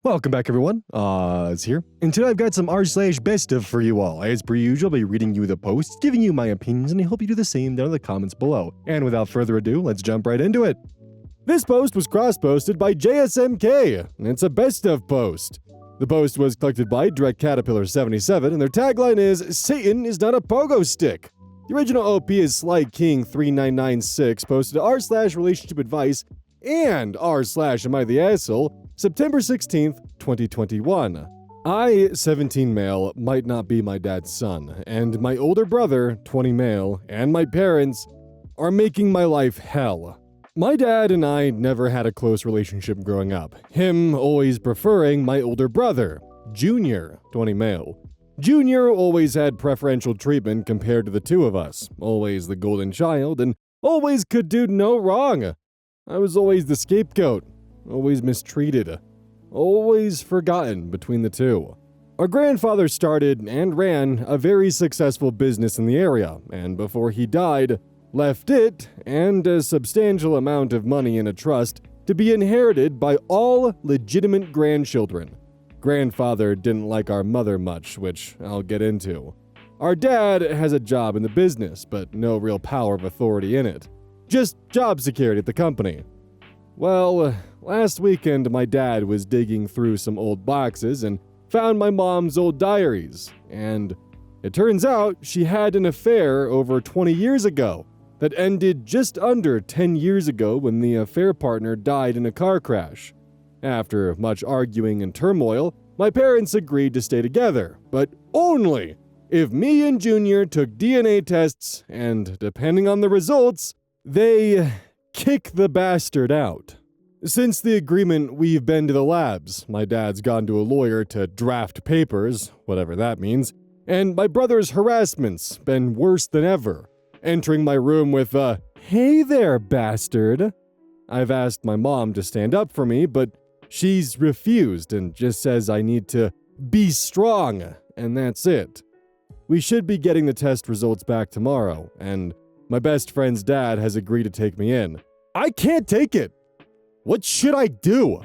Welcome back, everyone. It's here. And today I've got some r/best of for you all. As per usual, I'll be reading you the posts, giving you my opinions, and I hope you do the same down in the comments below. And without further ado, let's jump right into it. This post was cross-posted by JSMK, and it's a best of post. The post was collected by Direct Caterpillar 77, and their tagline is, "Satan is not a pogo stick." The original OP is Sly King 3996, posted r/relationship advice and r/am I the asshole, September 16th, 2021. I, 17 male, might not be my dad's son, and my older brother, 20 male, and my parents are making my life hell. My dad and I never had a close relationship growing up, him always preferring my older brother, Junior, 20 male. Junior always had preferential treatment compared to the two of us, always the golden child, and always could do no wrong. I was always the scapegoat, always mistreated, always forgotten between the two. Our grandfather started and ran a very successful business in the area, and before he died, left it and a substantial amount of money in a trust to be inherited by all legitimate grandchildren. Grandfather didn't like our mother much, which I'll get into. Our dad has a job in the business, but no real power of authority in it. Just job security at the company. Well, last weekend my dad was digging through some old boxes and found my mom's old diaries, and it turns out she had an affair over 20 years ago that ended just under 10 years ago when the affair partner died in a car crash. After much arguing and turmoil, my parents agreed to stay together, but only if me and Junior took DNA tests, and depending on the results, they kick the bastard out. Since the agreement, we've been to the labs. My dad's gone to a lawyer to draft papers, whatever that means, and my brother's harassment's been worse than ever, entering my room with a, "Hey there, bastard." I've asked my mom to stand up for me, but she's refused and just says I need to be strong, and that's it. We should be getting the test results back tomorrow, and my best friend's dad has agreed to take me in. I can't take it. What should I do?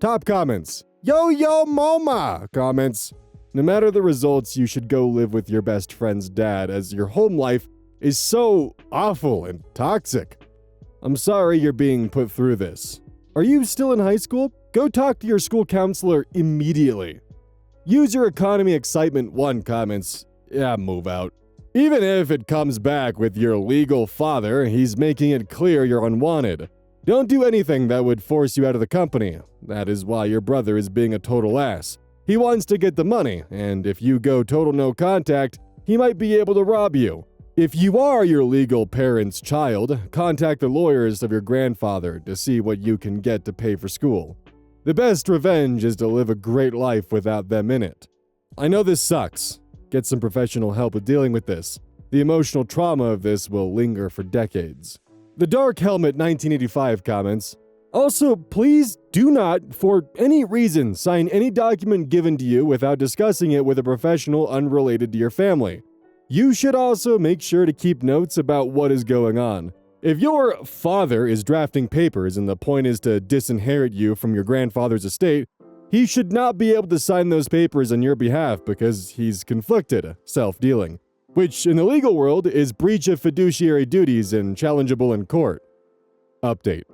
Top comments. Yo Moma comments. No matter the results, you should go live with your best friend's dad as your home life is so awful and toxic. I'm sorry you're being put through this. Are you still in high school? Go talk to your school counselor immediately. Use your economy excitement 1 comments. Yeah, move out. Even if it comes back with your legal father, he's making it clear you're unwanted. Don't do anything that would force you out of the company. That is why your brother is being a total ass. He wants to get the money, and if you go total no contact, he might be able to rob you. If you are your legal parent's child, contact the lawyers of your grandfather to see what you can get to pay for school. The best revenge is to live a great life without them in it. I know this sucks. Get some professional help with dealing with this. The emotional trauma of this will linger for decades. The Dark Helmet 1985 comments, also, please do not, for any reason, sign any document given to you without discussing it with a professional unrelated to your family. You should also make sure to keep notes about what is going on. If your father is drafting papers and the point is to disinherit you from your grandfather's estate, he should not be able to sign those papers on your behalf because he's conflicted, self-dealing, which in the legal world is breach of fiduciary duties and challengeable in court. Update.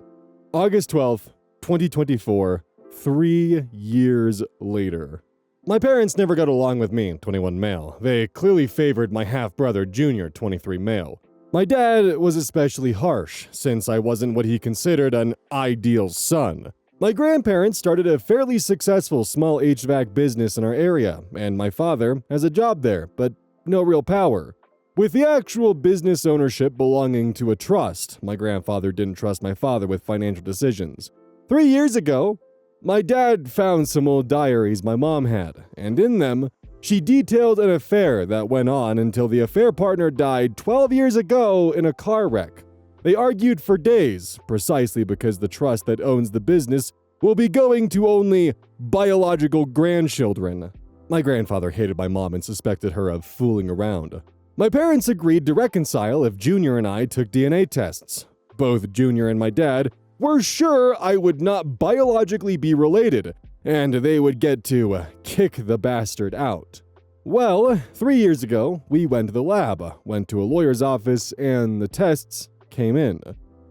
August 12th, 2024, 3 years later. My parents never got along with me, 21 male. They clearly favored my half-brother, Junior, 23 male. My dad was especially harsh, since I wasn't what he considered an ideal son. My grandparents started a fairly successful small HVAC business in our area, and my father has a job there, but no real power. With the actual business ownership belonging to a trust, my grandfather didn't trust my father with financial decisions. 3 years ago, my dad found some old diaries my mom had, and in them, she detailed an affair that went on until the affair partner died 12 years ago in a car wreck. They argued for days, precisely because the trust that owns the business will be going to only biological grandchildren. My grandfather hated my mom and suspected her of fooling around. My parents agreed to reconcile if Junior and I took DNA tests. Both Junior and my dad were sure I would not biologically be related, and they would get to kick the bastard out. Well, 3 years ago, we went to the lab, went to a lawyer's office, and the tests came in.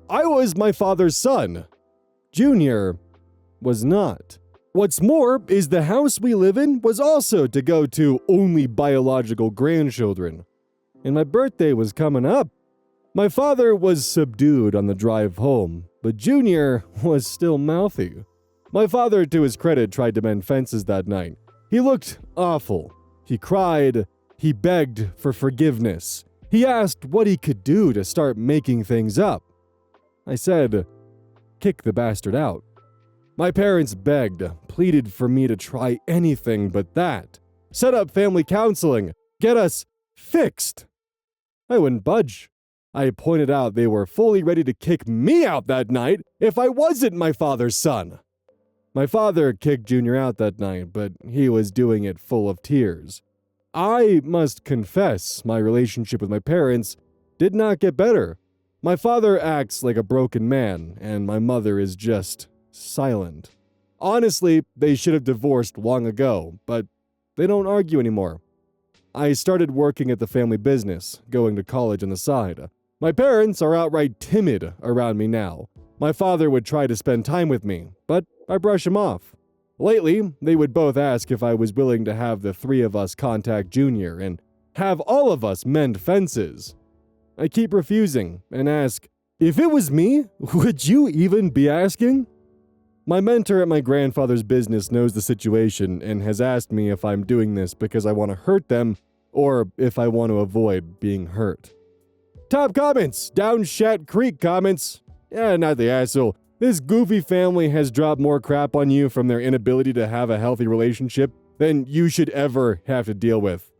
I was my father's son. Junior was not. What's more is the house we live in was also to go to only biological grandchildren. And my birthday was coming up. My father was subdued on the drive home, but Junior was still mouthy. My father, to his credit, tried to mend fences that night. He looked awful. He cried. He begged for forgiveness. He asked what he could do to start making things up. I said, kick the bastard out. My parents begged, pleaded for me to try anything but that. Set up family counseling. Get us fixed. I wouldn't budge. I pointed out they were fully ready to kick me out that night if I wasn't my father's son. My father kicked Junior out that night, but he was doing it full of tears. I must confess my relationship with my parents did not get better. My father acts like a broken man, and my mother is just silent. Honestly, they should have divorced long ago, but they don't argue anymore. I started working at the family business, going to college on the side. My parents are outright timid around me now. My father would try to spend time with me, but I brush him off. Lately, they would both ask if I was willing to have the three of us contact Junior and have all of us mend fences. I keep refusing and ask, if it was me, would you even be asking? My mentor at my grandfather's business knows the situation and has asked me if I'm doing this because I want to hurt them or if I want to avoid being hurt. Top comments, down Shat Creek comments. Yeah, not the asshole. This goofy family has dropped more crap on you from their inability to have a healthy relationship than you should ever have to deal with.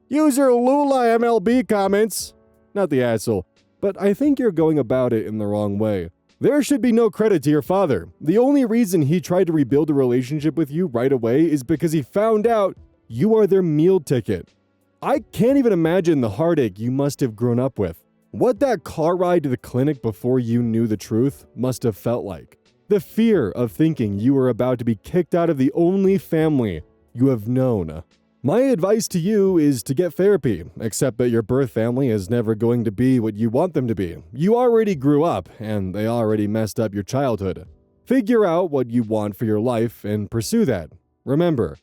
User Lula MLB comments. Not the asshole, but I think you're going about it in the wrong way. There should be no credit to your father. The only reason he tried to rebuild a relationship with you right away is because he found out you are their meal ticket. I can't even imagine the heartache you must have grown up with. What that car ride to the clinic before you knew the truth must have felt like. The fear of thinking you were about to be kicked out of the only family you have known. My advice to you is to get therapy, except that your birth family is never going to be what you want them to be. You already grew up, and they already messed up your childhood. Figure out what you want for your life and pursue that. Remember,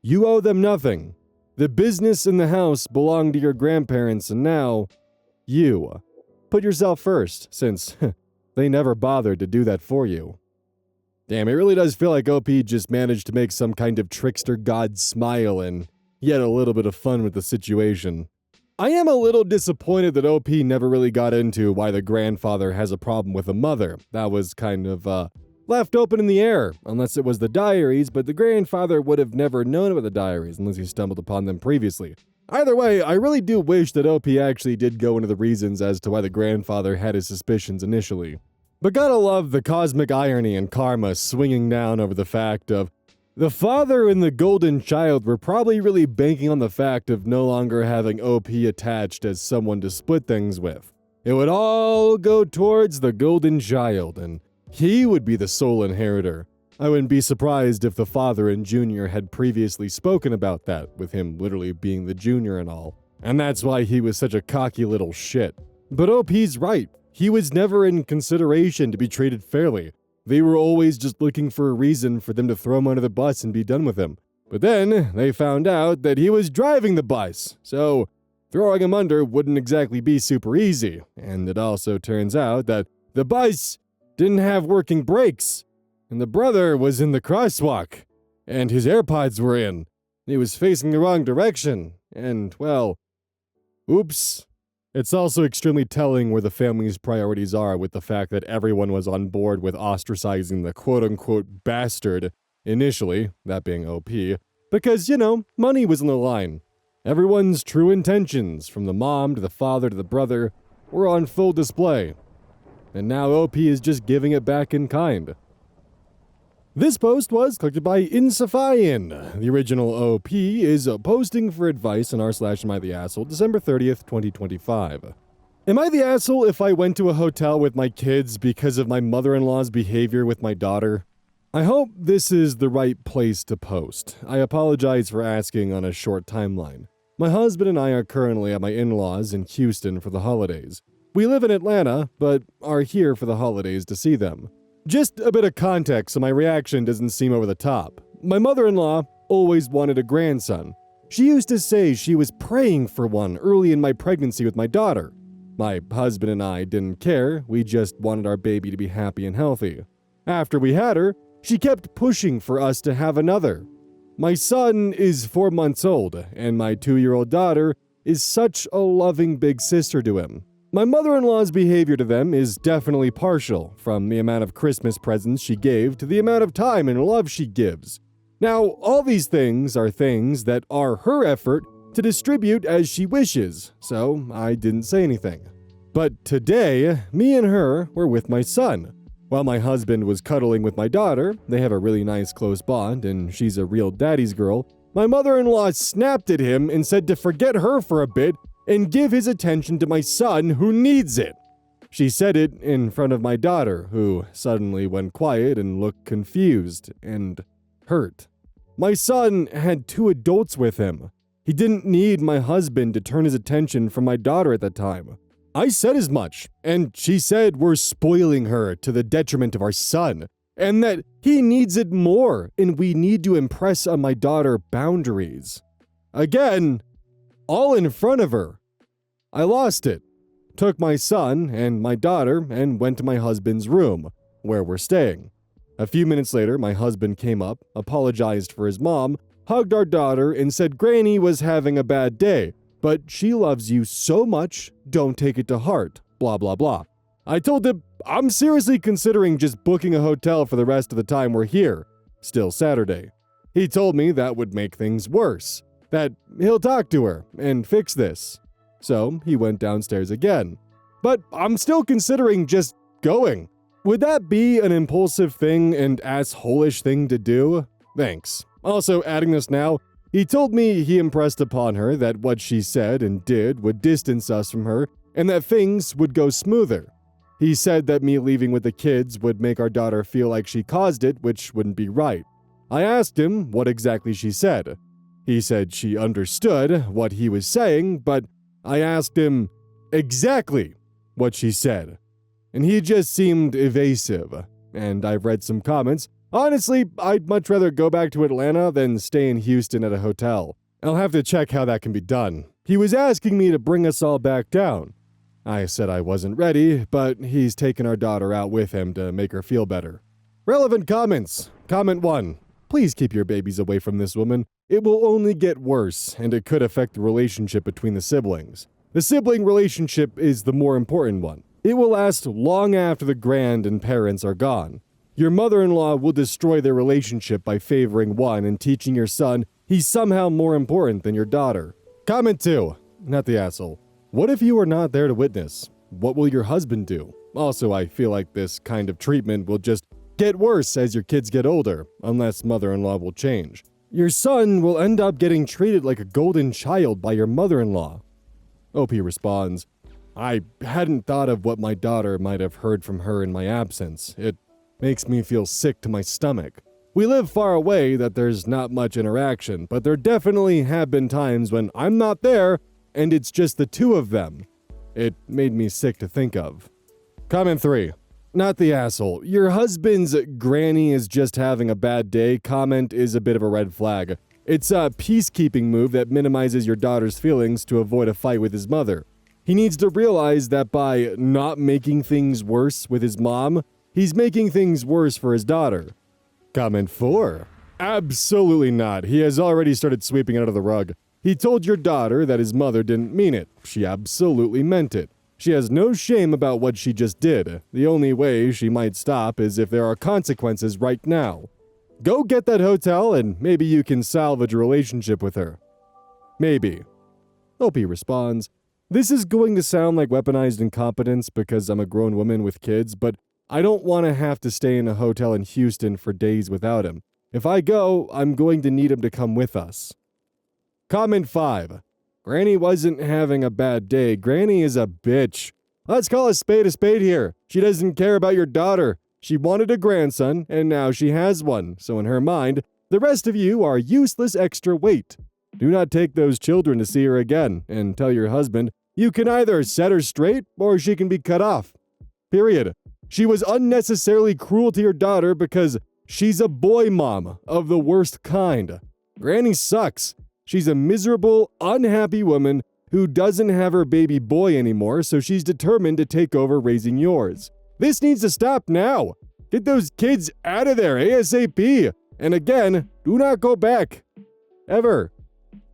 you owe them nothing. The business and the house belong to your grandparents, and now, you. Put yourself first, since they never bothered to do that for you. Damn, it really does feel like OP just managed to make some kind of trickster god smile and yet a little bit of fun with the situation. I am a little disappointed that OP never really got into why the grandfather has a problem with the mother. That was kind of, left open in the air, unless it was the diaries, but the grandfather would have never known about the diaries unless he stumbled upon them previously. Either way, I really do wish that OP actually did go into the reasons as to why the grandfather had his suspicions initially. But gotta love the cosmic irony and karma swinging down over the fact of the father and the golden child were probably really banking on the fact of no longer having OP attached as someone to split things with. It would all go towards the golden child, and he would be the sole inheritor. I wouldn't be surprised if the father and Junior had previously spoken about that, with him literally being the junior and all. And that's why he was such a cocky little shit. But OP's right. He was never in consideration to be treated fairly. They were always just looking for a reason for them to throw him under the bus and be done with him. But then they found out that he was driving the bus, so throwing him under wouldn't exactly be super easy. And it also turns out that the bus didn't have working brakes. And the brother was in the crosswalk, and his AirPods were in. He was facing the wrong direction, and, well, oops. It's also extremely telling where the family's priorities are with the fact that everyone was on board with ostracizing the quote-unquote bastard initially, that being OP, because, money was on the line. Everyone's true intentions, from the mom to the father to the brother, were on full display. And now OP is just giving it back in kind. This post was clicked by Insafayan. The original OP is posting for advice on r/Am I the Asshole, December 30th, 2025. Am I the asshole if I went to a hotel with my kids because of my mother-in-law's behavior with my daughter? I hope this is the right place to post. I apologize for asking on a short timeline. My husband and I are currently at my in-laws in Houston for the holidays. We live in Atlanta, but are here for the holidays to see them. Just a bit of context so my reaction doesn't seem over the top. My mother-in-law always wanted a grandson. She used to say she was praying for one early in my pregnancy with my daughter. My husband and I didn't care, we just wanted our baby to be happy and healthy. After we had her, she kept pushing for us to have another. My son is 4 months old, and my 2-year-old daughter is such a loving big sister to him. My mother-in-law's behavior to them is definitely partial, from the amount of Christmas presents she gave to the amount of time and love she gives. Now, all these things are things that are her effort to distribute as she wishes, so I didn't say anything. But today, me and her were with my son. While my husband was cuddling with my daughter, they have a really nice close bond and she's a real daddy's girl, my mother-in-law snapped at him and said to forget her for a bit and give his attention to my son who needs it. She said it in front of my daughter, who suddenly went quiet and looked confused and hurt. My son had 2 adults with him. He didn't need my husband to turn his attention from my daughter at that time. I said as much, and she said we're spoiling her to the detriment of our son, and that he needs it more, and we need to impress on my daughter boundaries. Again, all in front of her. I lost it, took my son and my daughter, and went to my husband's room, where we're staying. A few minutes later, my husband came up, apologized for his mom, hugged our daughter, and said Granny was having a bad day, but she loves you so much, don't take it to heart, blah blah blah. I told him I'm seriously considering just booking a hotel for the rest of the time we're here, still Saturday. He told me that would make things worse, that he'll talk to her and fix this. So he went downstairs again. But I'm still considering just going. Would that be an impulsive thing and asshole-ish thing to do? Thanks. Also, adding this now, he told me he impressed upon her that what she said and did would distance us from her and that things would go smoother. He said that me leaving with the kids would make our daughter feel like she caused it, which wouldn't be right. I asked him what exactly she said. He said she understood what he was saying, but I asked him exactly what she said. And he just seemed evasive, and I've read some comments. Honestly, I'd much rather go back to Atlanta than stay in Houston at a hotel. I'll have to check how that can be done. He was asking me to bring us all back down. I said I wasn't ready, but he's taken our daughter out with him to make her feel better. Relevant comments. Comment 1. Please keep your babies away from this woman. It will only get worse, and it could affect the relationship between the siblings. The sibling relationship is the more important one. It will last long after the grand and parents are gone. Your mother-in-law will destroy their relationship by favoring one and teaching your son he's somehow more important than your daughter. Comment 2. Not the asshole. What if you are not there to witness? What will your husband do? Also, I feel like this kind of treatment will just get worse as your kids get older, unless mother-in-law will change. Your son will end up getting treated like a golden child by your mother-in-law. OP responds, I hadn't thought of what my daughter might have heard from her in my absence. It makes me feel sick to my stomach. We live far away that there's not much interaction, but there definitely have been times when I'm not there and it's just the 2 of them. It made me sick to think of. Comment 3. Not the asshole. Your husband's granny is just having a bad day comment is a bit of a red flag. It's a peacekeeping move that minimizes your daughter's feelings to avoid a fight with his mother. He needs to realize that by not making things worse with his mom, he's making things worse for his daughter. Comment 4. Absolutely not. He has already started sweeping it under the rug. He told your daughter that his mother didn't mean it. She absolutely meant it. She has no shame about what she just did. The only way she might stop is if there are consequences right now. Go get that hotel and maybe you can salvage a relationship with her. Maybe. Opie responds, this is going to sound like weaponized incompetence because I'm a grown woman with kids, but I don't want to have to stay in a hotel in Houston for days without him. If I go, I'm going to need him to come with us. Comment 5. Granny wasn't having a bad day. Granny is a bitch. Let's call a spade here. She doesn't care about your daughter. She wanted a grandson, and now she has one, so in her mind, the rest of you are useless extra weight. Do not take those children to see her again, and tell your husband you can either set her straight or she can be cut off. Period. She was unnecessarily cruel to your daughter because she's a boy mom of the worst kind. Granny sucks. She's a miserable, unhappy woman who doesn't have her baby boy anymore, so she's determined to take over raising yours. This needs to stop now. Get those kids out of there ASAP. And again, do not go back. Ever.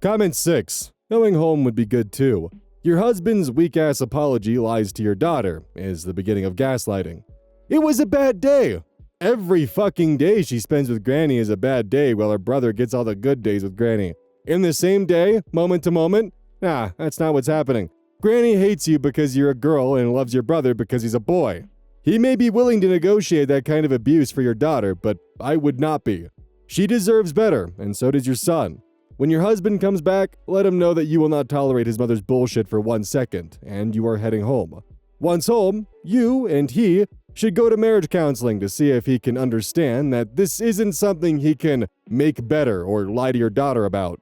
Comment 6. Going home would be good too. Your husband's weak-ass apology lies to your daughter is the beginning of gaslighting. It was a bad day. Every fucking day she spends with Granny is a bad day while her brother gets all the good days with Granny. In the same day, moment to moment? Nah, that's not what's happening. Granny hates you because you're a girl and loves your brother because he's a boy. He may be willing to negotiate that kind of abuse for your daughter, but I would not be. She deserves better, and so does your son. When your husband comes back, let him know that you will not tolerate his mother's bullshit for 1 second, and you are heading home. Once home, you and he should go to marriage counseling to see if he can understand that this isn't something he can make better or lie to your daughter about.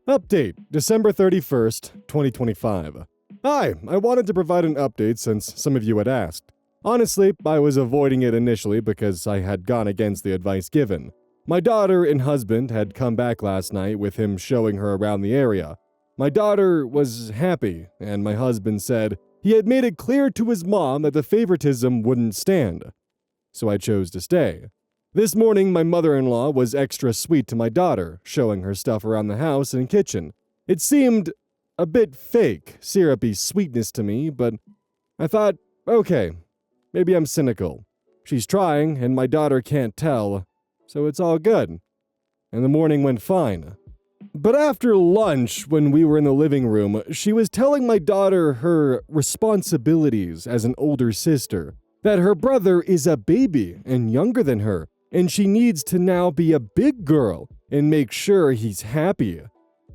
Update, December 31st, 2025. Hi, I wanted to provide an update since some of you had asked. Honestly, I was avoiding it initially because I had gone against the advice given. My daughter and husband had come back last night with him showing her around the area. My daughter was happy, and my husband said he had made it clear to his mom that the favoritism wouldn't stand. So I chose to stay. This morning, my mother-in-law was extra sweet to my daughter, showing her stuff around the house and kitchen. It seemed a bit fake, syrupy sweetness to me, but I thought, okay, maybe I'm cynical. She's trying, and my daughter can't tell, so it's all good. And the morning went fine. But after lunch, when we were in the living room, she was telling my daughter her responsibilities as an older sister, that her brother is a baby and younger than her, and she needs to now be a big girl and make sure he's happy.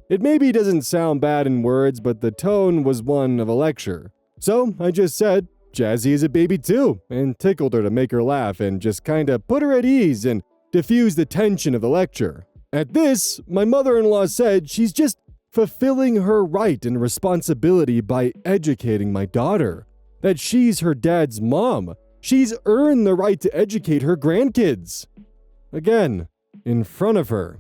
It maybe doesn't sound bad in words, but the tone was one of a lecture. So I just said, Jazzy is a baby too, and tickled her to make her laugh and just kinda put her at ease and diffuse the tension of the lecture. At this, my mother-in-law said she's just fulfilling her right and responsibility by educating my daughter. That she's her dad's mom. She's earned the right to educate her grandkids. Again, in front of her.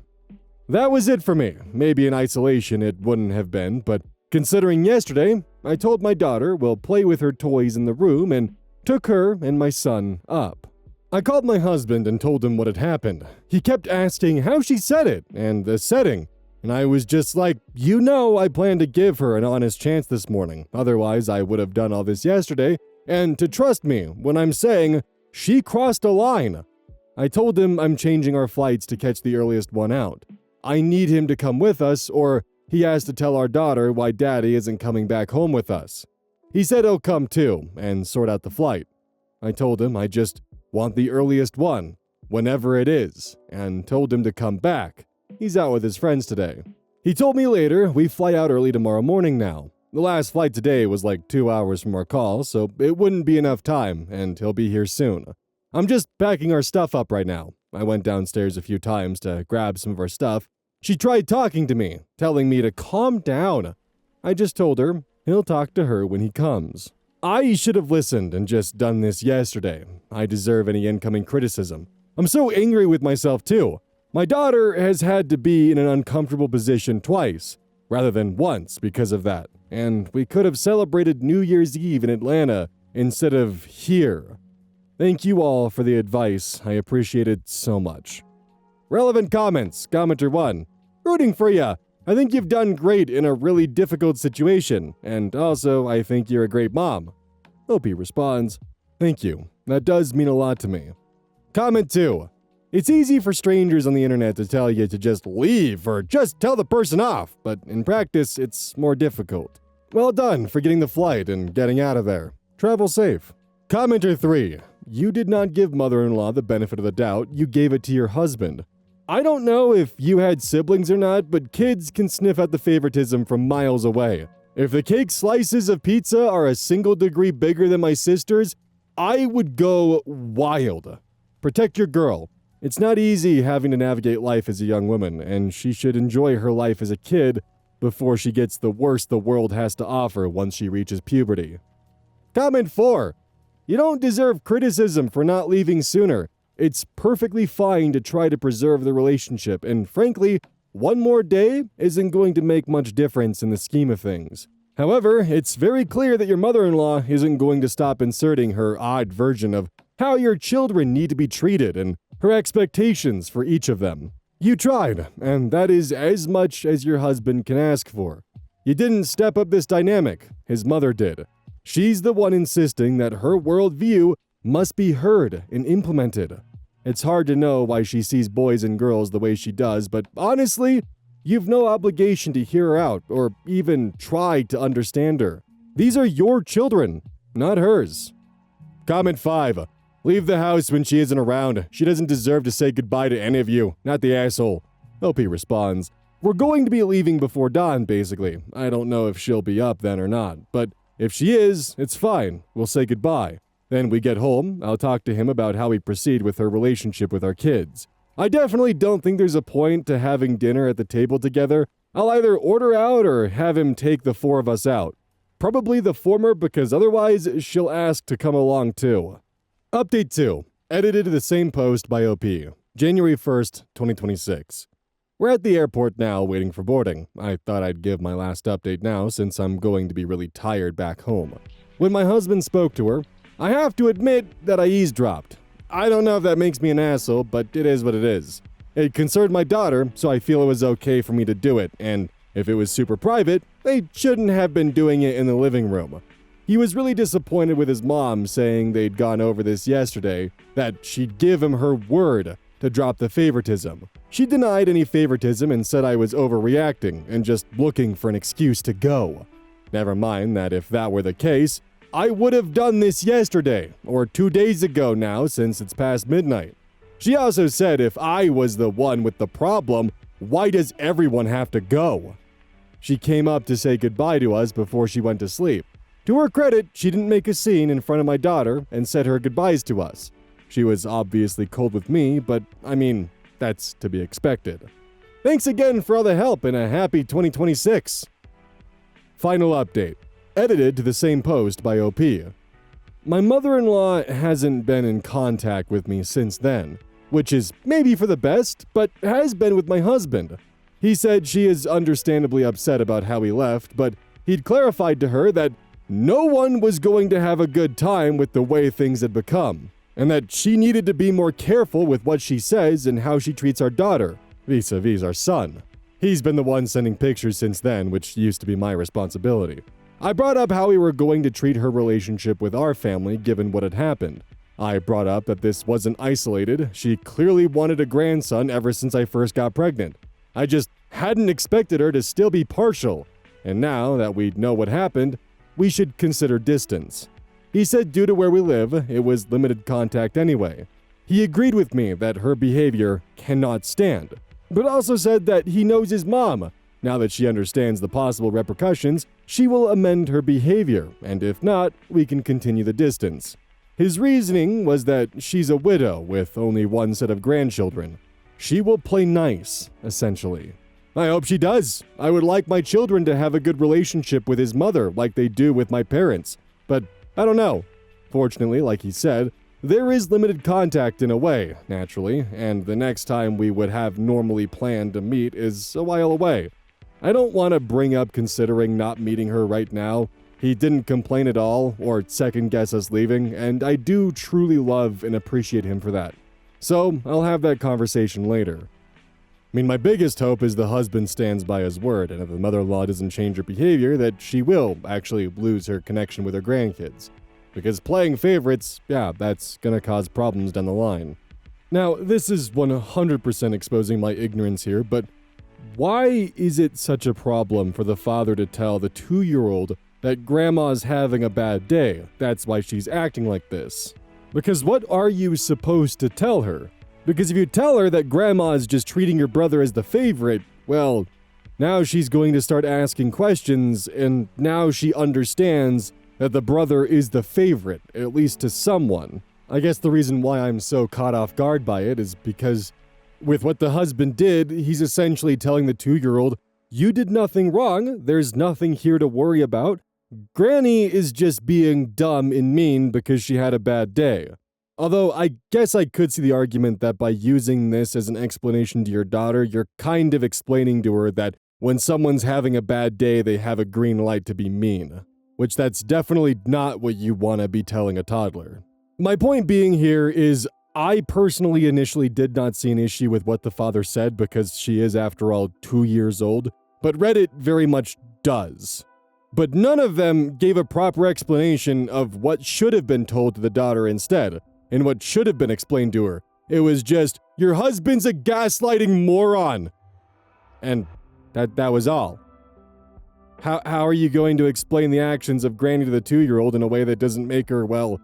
That was it for me. Maybe in isolation it wouldn't have been, but considering yesterday, I told my daughter we'll play with her toys in the room and took her and my son up. I called my husband and told him what had happened. He kept asking how she said it and the setting, and I was just like, you know I plan to give her an honest chance this morning, otherwise I would have done all this yesterday, and to trust me when I'm saying she crossed a line. I told him I'm changing our flights to catch the earliest one out. I need him to come with us, or he has to tell our daughter why daddy isn't coming back home with us. He said he'll come too, and sort out the flight. I told him I just want the earliest one, whenever it is, and told him to come back. He's out with his friends today. He told me later we fly out early tomorrow morning now. The last flight today was like 2 hours from our call, so it wouldn't be enough time, and he'll be here soon. I'm just packing our stuff up right now. I went downstairs a few times to grab some of our stuff. She tried talking to me, telling me to calm down. I just told her he'll talk to her when he comes. I should have listened and just done this yesterday. I deserve any incoming criticism. I'm so angry with myself too. My daughter has had to be in an uncomfortable position twice, rather than once because of that. And we could have celebrated New Year's Eve in Atlanta instead of here. Thank you all for the advice. I appreciate it so much. Relevant comments. Commenter 1. Rooting for ya. I think you've done great in a really difficult situation, and also I think you're a great mom. Lofi responds, thank you. That does mean a lot to me. Comment 2. It's easy for strangers on the internet to tell you to just leave or just tell the person off, but in practice it's more difficult. Well done for getting the flight and getting out of there. Travel safe. Commenter 3. You did not give mother-in-law the benefit of the doubt, you gave it to your husband. I don't know if you had siblings or not, but kids can sniff out the favoritism from miles away. If the cake slices of pizza are a single degree bigger than my sister's, I would go wild. Protect your girl. It's not easy having to navigate life as a young woman, and she should enjoy her life as a kid before she gets the worst the world has to offer once she reaches puberty. Comment 4. You don't deserve criticism for not leaving sooner. It's perfectly fine to try to preserve the relationship, and frankly, one more day isn't going to make much difference in the scheme of things. However, it's very clear that your mother-in-law isn't going to stop inserting her odd version of how your children need to be treated and her expectations for each of them. You tried, and that is as much as your husband can ask for. You didn't step up this dynamic, his mother did. She's the one insisting that her worldview must be heard and implemented. It's hard to know why she sees boys and girls the way she does, but honestly, you've no obligation to hear her out or even try to understand her. These are your children, not hers. Comment 5. Leave the house when she isn't around. She doesn't deserve to say goodbye to any of you, not the asshole. OP responds, we're going to be leaving before dawn, basically. I don't know if she'll be up then or not, but if she is, it's fine. We'll say goodbye. Then we get home, I'll talk to him about how we proceed with her relationship with our kids. I definitely don't think there's a point to having dinner at the table together. I'll either order out or have him take the 4 of us out. Probably the former because otherwise she'll ask to come along too. Update 2. Edited to the same post by OP. January 1st, 2026. We're at the airport now waiting for boarding. I thought I'd give my last update now since I'm going to be really tired back home. When my husband spoke to her, I have to admit that I eavesdropped. I don't know if that makes me an asshole, but it is what it is. It concerned my daughter, so I feel it was okay for me to do it, and if it was super private, they shouldn't have been doing it in the living room. He was really disappointed with his mom saying they'd gone over this yesterday, that she'd give him her word to drop the favoritism. She denied any favoritism and said I was overreacting and just looking for an excuse to go. Never mind that if that were the case, I would have done this yesterday, or 2 days ago now since it's past midnight. She also said if I was the one with the problem, why does everyone have to go? She came up to say goodbye to us before she went to sleep. To her credit, she didn't make a scene in front of my daughter and said her goodbyes to us. She was obviously cold with me, but I mean, that's to be expected. Thanks again for all the help and a happy 2026. Final update. Edited to the same post by OP. My mother-in-law hasn't been in contact with me since then, which is maybe for the best, but has been with my husband. He said she is understandably upset about how he left, but he'd clarified to her that no one was going to have a good time with the way things had become, and that she needed to be more careful with what she says and how she treats our daughter, vis-a-vis our son. He's been the one sending pictures since then, which used to be my responsibility. I brought up how we were going to treat her relationship with our family given what had happened. I brought up that this wasn't isolated. She clearly wanted a grandson ever since I first got pregnant. I just hadn't expected her to still be partial, and now that we know what happened, we should consider distance. He said due to where we live, it was limited contact anyway. He agreed with me that her behavior cannot stand, but also said that he knows his mom. Now that she understands the possible repercussions, she will amend her behavior, and if not, we can continue the distance. His reasoning was that she's a widow with only one set of grandchildren. She will play nice, essentially. I hope she does. I would like my children to have a good relationship with his mother like they do with my parents, but I don't know. Fortunately, like he said, there is limited contact in a way, naturally, and the next time we would have normally planned to meet is a while away. I don't want to bring up considering not meeting her right now. He didn't complain at all or second guess us leaving, and I do truly love and appreciate him for that. So I'll have that conversation later. I mean, my biggest hope is the husband stands by his word, and if the mother-in-law doesn't change her behavior, that she will actually lose her connection with her grandkids. Because playing favorites, yeah, that's gonna cause problems down the line. Now, this is 100% exposing my ignorance here, but why is it such a problem for the father to tell the 2-year-old that grandma's having a bad day? That's why she's acting like this. Because what are you supposed to tell her? Because if you tell her that grandma's just treating your brother as the favorite, well, now she's going to start asking questions, and now she understands that the brother is the favorite, at least to someone. I guess the reason why I'm so caught off guard by it is because with what the husband did, he's essentially telling the 2-year-old, you did nothing wrong, there's nothing here to worry about. Granny is just being dumb and mean because she had a bad day. Although I guess I could see the argument that by using this as an explanation to your daughter, you're kind of explaining to her that when someone's having a bad day, they have a green light to be mean. Which that's definitely not what you want to be telling a toddler. My point being here is I personally initially did not see an issue with what the father said because she is, after all, 2 years old, but Reddit very much does. But none of them gave a proper explanation of what should have been told to the daughter instead, and what should have been explained to her. It was just, your husband's a gaslighting moron! And that was all. How are you going to explain the actions of Granny to the 2-year-old in a way that doesn't make her, well,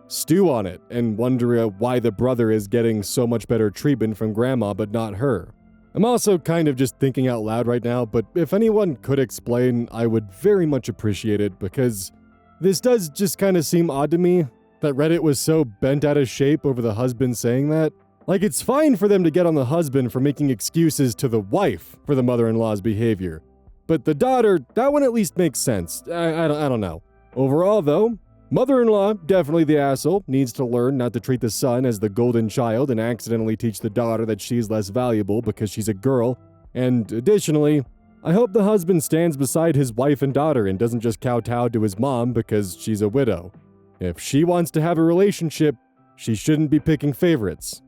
stew on it and wonder why the brother is getting so much better treatment from Grandma but not her? I'm also kind of just thinking out loud right now, but if anyone could explain, I would very much appreciate it, because this does just kind of seem odd to me that Reddit was so bent out of shape over the husband saying that. Like, it's fine for them to get on the husband for making excuses to the wife for the mother-in-law's behavior. But the daughter, that one at least makes sense. I don't know. Overall, though, mother-in-law, definitely the asshole, needs to learn not to treat the son as the golden child and accidentally teach the daughter that she's less valuable because she's a girl. And additionally, I hope the husband stands beside his wife and daughter and doesn't just kowtow to his mom because she's a widow. If she wants to have a relationship, she shouldn't be picking favorites.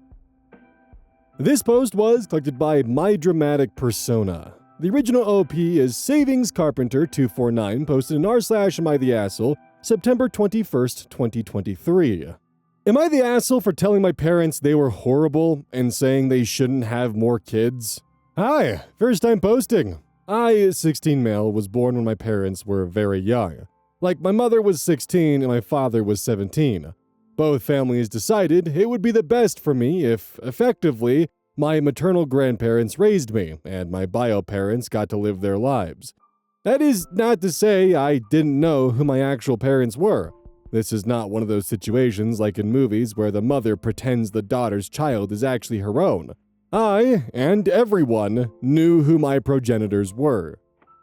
This post was collected by My Dramatic Persona. The original OP is Savings Carpenter 249, posted in r/AmITheAsshole, September 21st, 2023. Am I the asshole for telling my parents they were horrible and saying they shouldn't have more kids? Hi, first time posting. I, 16 male, was born when my parents were very young. Like, my mother was 16 and my father was 17. Both families decided it would be the best for me if, effectively, my maternal grandparents raised me, and my bio parents got to live their lives. That is not to say I didn't know who my actual parents were. This is not one of those situations like in movies where the mother pretends the daughter's child is actually her own. I, and everyone, knew who my progenitors were.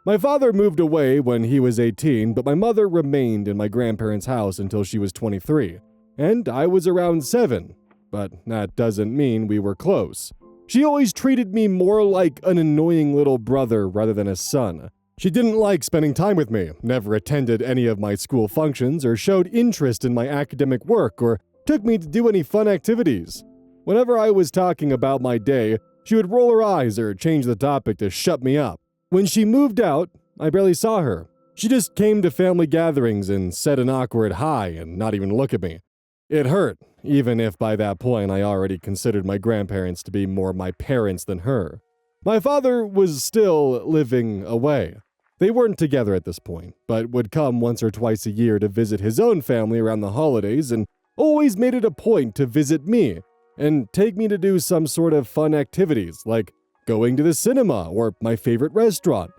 My father moved away when he was 18, but my mother remained in my grandparents' house until she was 23, and I was around 7, but that doesn't mean we were close. She always treated me more like an annoying little brother rather than a son. She didn't like spending time with me, never attended any of my school functions, or showed interest in my academic work, or took me to do any fun activities. Whenever I was talking about my day, she would roll her eyes or change the topic to shut me up. When she moved out, I barely saw her. She just came to family gatherings and said an awkward hi and not even look at me. It hurt, even if by that point I already considered my grandparents to be more my parents than her. My father was still living away. They weren't together at this point, but would come once or twice a year to visit his own family around the holidays and always made it a point to visit me and take me to do some sort of fun activities like going to the cinema or my favorite restaurant.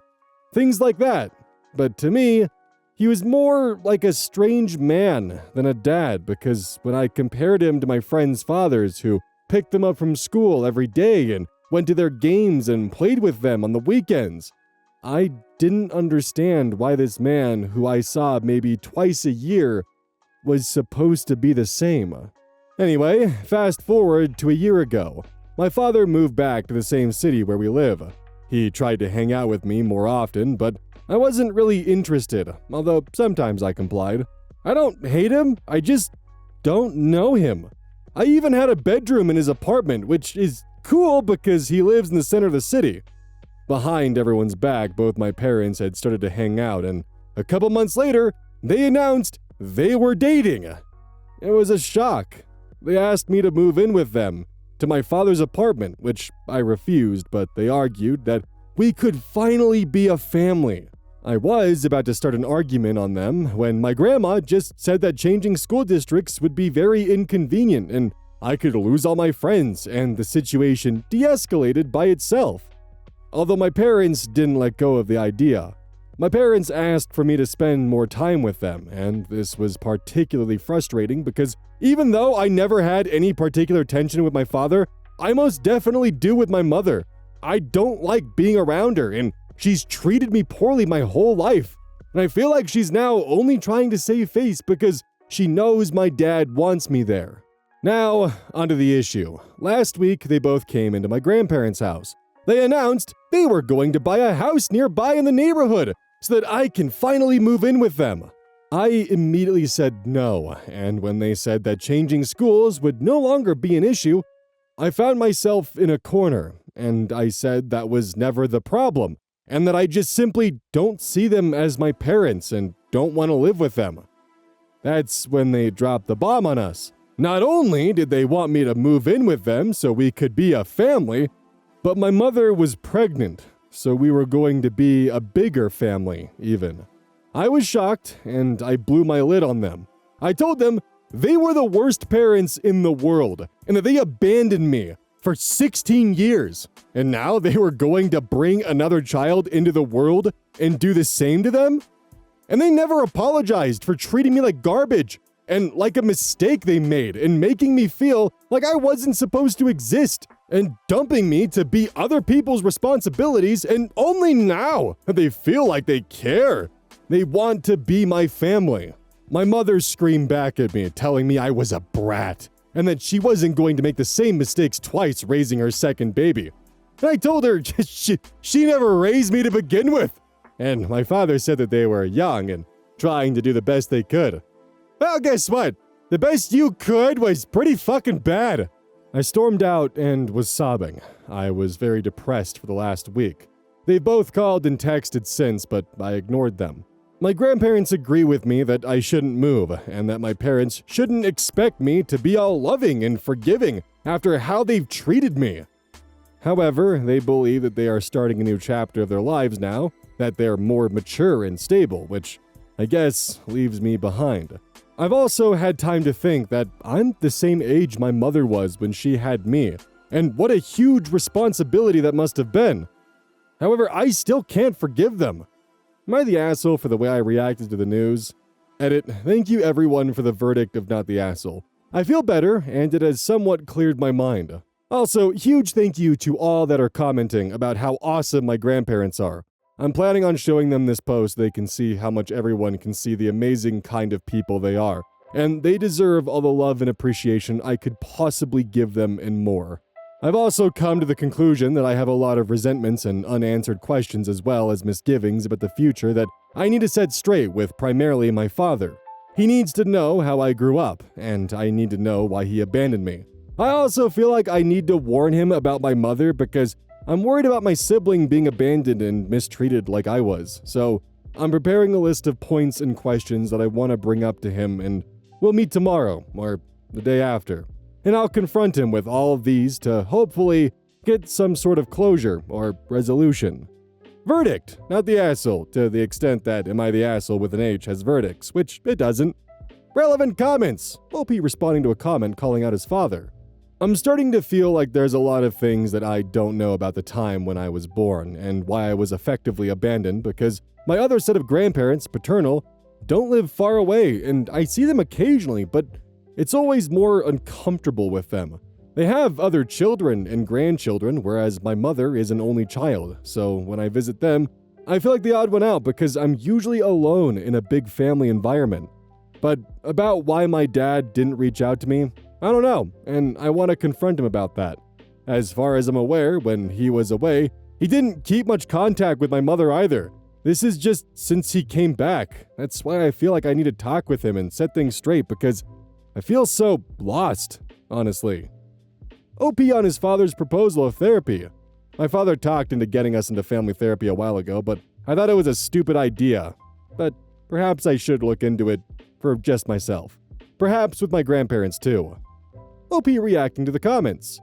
Things like that. But to me, he was more like a strange man than a dad, because when I compared him to my friends' fathers who picked them up from school every day and went to their games and played with them on the weekends, I didn't understand why this man, who I saw maybe twice a year, was supposed to be the same. Anyway, fast forward to a year ago. My father moved back to the same city where we live. He tried to hang out with me more often, but I wasn't really interested, although sometimes I complied. I don't hate him, I just don't know him. I even had a bedroom in his apartment, which is cool because he lives in the center of the city. Behind everyone's back, both my parents had started to hang out, and a couple months later, they announced they were dating. It was a shock. They asked me to move in with them to my father's apartment, which I refused, but they argued that we could finally be a family. I was about to start an argument on them when my grandma just said that changing school districts would be very inconvenient and I could lose all my friends, and the situation de-escalated by itself. Although my parents didn't let go of the idea, My parents asked for me to spend more time with them, and this was particularly frustrating because even though I never had any particular tension with my father, I most definitely do with my mother. I don't like being around her, and she's treated me poorly my whole life. And I feel like she's now only trying to save face because she knows my dad wants me there. Now, onto the issue. Last week, they both came into my grandparents' house. They announced they were going to buy a house nearby in the neighborhood so that I can finally move in with them. I immediately said no, and when they said that changing schools would no longer be an issue, I found myself in a corner, and I said that was never the problem, and that I just simply don't see them as my parents and don't want to live with them. That's when they dropped the bomb on us. Not only did they want me to move in with them so we could be a family, but my mother was pregnant, so we were going to be a bigger family, even. I was shocked, and I blew my lid on them. I told them they were the worst parents in the world, and that they abandoned me for 16 years, and now they were going to bring another child into the world and do the same to them? And they never apologized for treating me like garbage, and like a mistake they made in making me feel like I wasn't supposed to exist, and dumping me to be other people's responsibilities, and only now they feel like they care. They want to be my family. My mother screamed back at me, telling me I was a brat, and that she wasn't going to make the same mistakes twice raising her second baby. And I told her she never raised me to begin with. And my father said that they were young and trying to do the best they could. Well, guess what? The best you could was pretty fucking bad. I stormed out and was sobbing. I was very depressed for the last week. They both called and texted since, but I ignored them. My grandparents agree with me that I shouldn't move, and that my parents shouldn't expect me to be all loving and forgiving after how they've treated me. However, they believe that they are starting a new chapter of their lives now, that they're more mature and stable, which I guess leaves me behind. I've also had time to think that I'm the same age my mother was when she had me, and what a huge responsibility that must have been. However, I still can't forgive them. Am I the asshole for the way I reacted to the news? Edit, thank you everyone for the verdict of not the asshole. I feel better, and it has somewhat cleared my mind. Also, huge thank you to all that are commenting about how awesome my grandparents are. I'm planning on showing them this post so they can see how much everyone can see the amazing kind of people they are, and they deserve all the love and appreciation I could possibly give them and more. I've also come to the conclusion that I have a lot of resentments and unanswered questions as well as misgivings about the future that I need to set straight with primarily my father. He needs to know how I grew up, and I need to know why he abandoned me. I also feel like I need to warn him about my mother because I'm worried about my sibling being abandoned and mistreated like I was, so I'm preparing a list of points and questions that I want to bring up to him, and we'll meet tomorrow, or the day after. And I'll confront him with all of these to hopefully get some sort of closure or resolution. Verdict, not the asshole, to the extent that Am I the Asshole with an H has verdicts, which it doesn't. Relevant comments, OP responding to a comment calling out his father. I'm starting to feel like there's a lot of things that I don't know about the time when I was born and why I was effectively abandoned because my other set of grandparents, paternal, don't live far away and I see them occasionally, but it's always more uncomfortable with them. They have other children and grandchildren, whereas my mother is an only child, so when I visit them, I feel like the odd one out because I'm usually alone in a big family environment. But about why my dad didn't reach out to me, I don't know, and I want to confront him about that. As far as I'm aware, when he was away, he didn't keep much contact with my mother either. This is just since he came back. That's why I feel like I need to talk with him and set things straight because I feel so lost, honestly. OP on his father's proposal of therapy. My father talked into getting us into family therapy a while ago, but I thought it was a stupid idea. But perhaps I should look into it for just myself. Perhaps with my grandparents too. OP reacting to the comments.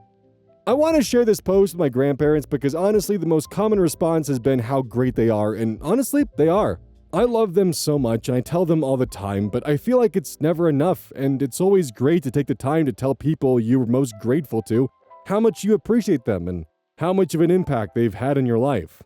I want to share this post with my grandparents because honestly the most common response has been how great they are, and honestly, they are. I love them so much and I tell them all the time, but I feel like it's never enough, and it's always great to take the time to tell people you're most grateful to how much you appreciate them and how much of an impact they've had in your life.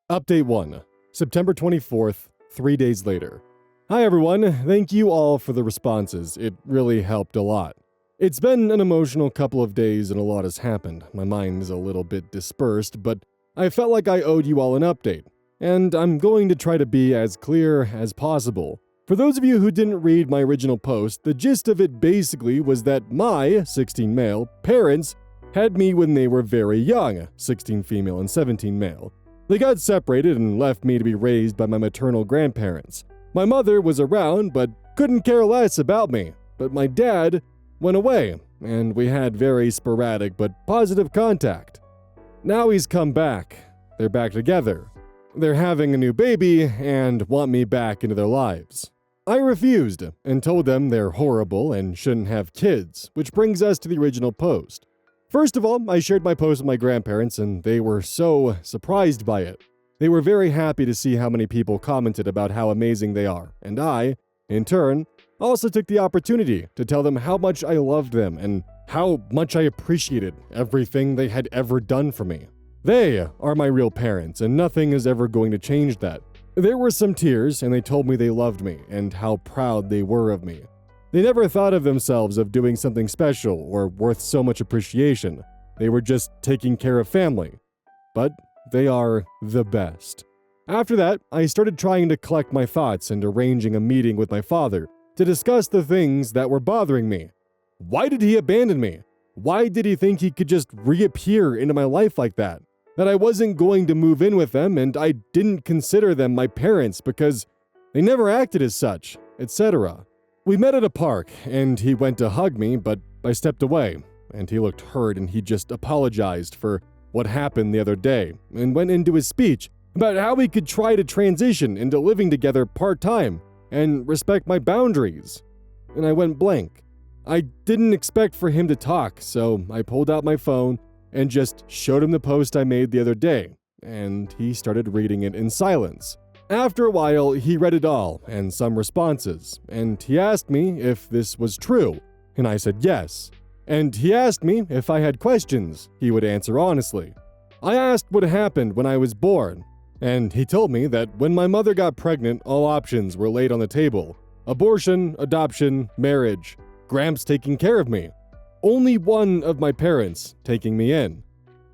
Update 1. September 24th, 3 days later. Hi everyone, thank you all for the responses. It really helped a lot. It's been an emotional couple of days and a lot has happened. My mind is a little bit dispersed, but I felt like I owed you all an update. And I'm going to try to be as clear as possible. For those of you who didn't read my original post, the gist of it basically was that my, 16 male, parents had me when they were very young, 16 female and 17 male. They got separated and left me to be raised by my maternal grandparents. My mother was around but couldn't care less about me, but my dad went away, and we had very sporadic but positive contact. Now he's come back. They're back together. They're having a new baby and want me back into their lives. I refused and told them they're horrible and shouldn't have kids, which brings us to the original post. First of all, I shared my post with my grandparents and they were so surprised by it. They were very happy to see how many people commented about how amazing they are, and I, in turn, also took the opportunity to tell them how much I loved them and how much I appreciated everything they had ever done for me. They are my real parents, and nothing is ever going to change that. There were some tears, and they told me they loved me and how proud they were of me. They never thought of themselves of doing something special or worth so much appreciation. They were just taking care of family. But they are the best. After that, I started trying to collect my thoughts and arranging a meeting with my father to discuss the things that were bothering me. Why did he abandon me? Why did he think he could just reappear into my life like that? That I wasn't going to move in with them and I didn't consider them my parents because they never acted as such, etc. We met at a park and he went to hug me, but I stepped away and he looked hurt and he just apologized for what happened the other day and went into his speech about how we could try to transition into living together part-time and respect my boundaries. And I went blank. I didn't expect for him to talk, so I pulled out my phone and just showed him the post I made the other day, and he started reading it in silence. After a while, he read it all and some responses, and he asked me if this was true, and I said yes. And he asked me if I had questions. He would answer honestly. I asked what happened when I was born, and he told me that when my mother got pregnant, all options were laid on the table. Abortion, adoption, marriage, Gramps taking care of me. Only one of my parents taking me in.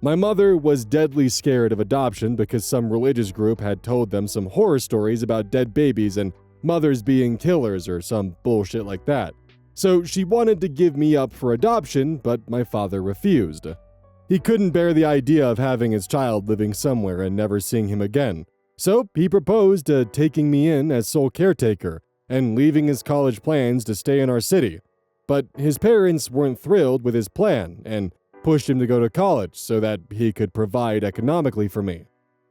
My mother was deadly scared of adoption because some religious group had told them some horror stories about dead babies and mothers being killers or some bullshit like that. So she wanted to give me up for adoption, but my father refused. He couldn't bear the idea of having his child living somewhere and never seeing him again. So he proposed taking me in as sole caretaker and leaving his college plans to stay in our city. But his parents weren't thrilled with his plan and pushed him to go to college so that he could provide economically for me.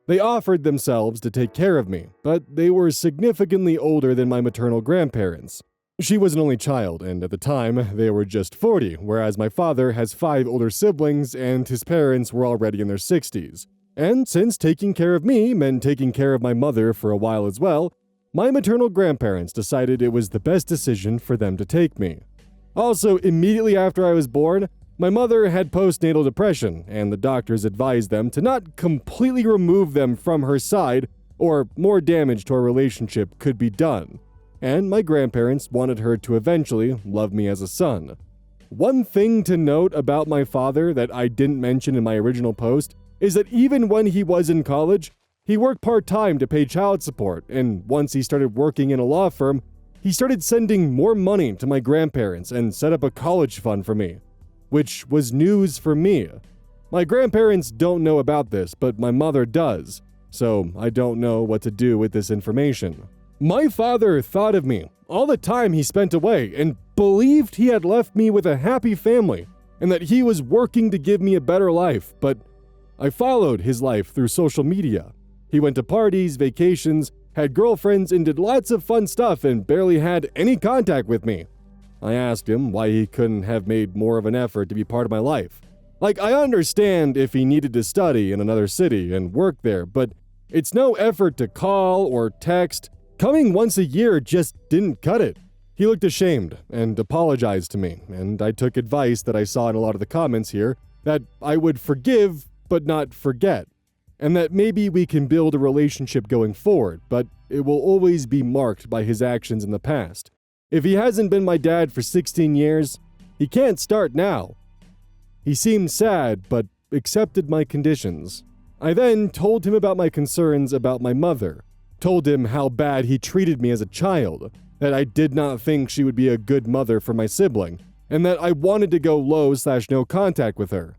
They offered themselves to take care of me, but they were significantly older than my maternal grandparents. She was an only child, and at the time, they were just 40, whereas my father has 5 older siblings and his parents were already in their 60s. And since taking care of me meant taking care of my mother for a while as well, my maternal grandparents decided it was the best decision for them to take me. Also, immediately after I was born, my mother had postnatal depression, and the doctors advised them to not completely remove them from her side, or more damage to our relationship could be done. And my grandparents wanted her to eventually love me as a son. One thing to note about my father that I didn't mention in my original post is that even when he was in college, he worked part-time to pay child support, and once he started working in a law firm, he started sending more money to my grandparents and set up a college fund for me, which was news for me. My grandparents don't know about this, but my mother does, so I don't know what to do with this information. My father thought of me all the time he spent away and believed he had left me with a happy family and that he was working to give me a better life, but I followed his life through social media. He went to parties, vacations, had girlfriends, and did lots of fun stuff and barely had any contact with me. I asked him why he couldn't have made more of an effort to be part of my life. Like, I understand if he needed to study in another city and work there, but it's no effort to call or text. Coming once a year just didn't cut it. He looked ashamed and apologized to me, and I took advice that I saw in a lot of the comments here that I would forgive but not forget. and that maybe we can build a relationship going forward, but it will always be marked by his actions in the past. If he hasn't been my dad for 16 years, he can't start now. He seemed sad, but accepted my conditions. I then told him about my concerns about my mother, told him how bad he treated me as a child, that I did not think she would be a good mother for my sibling, and that I wanted to go low/no contact with her.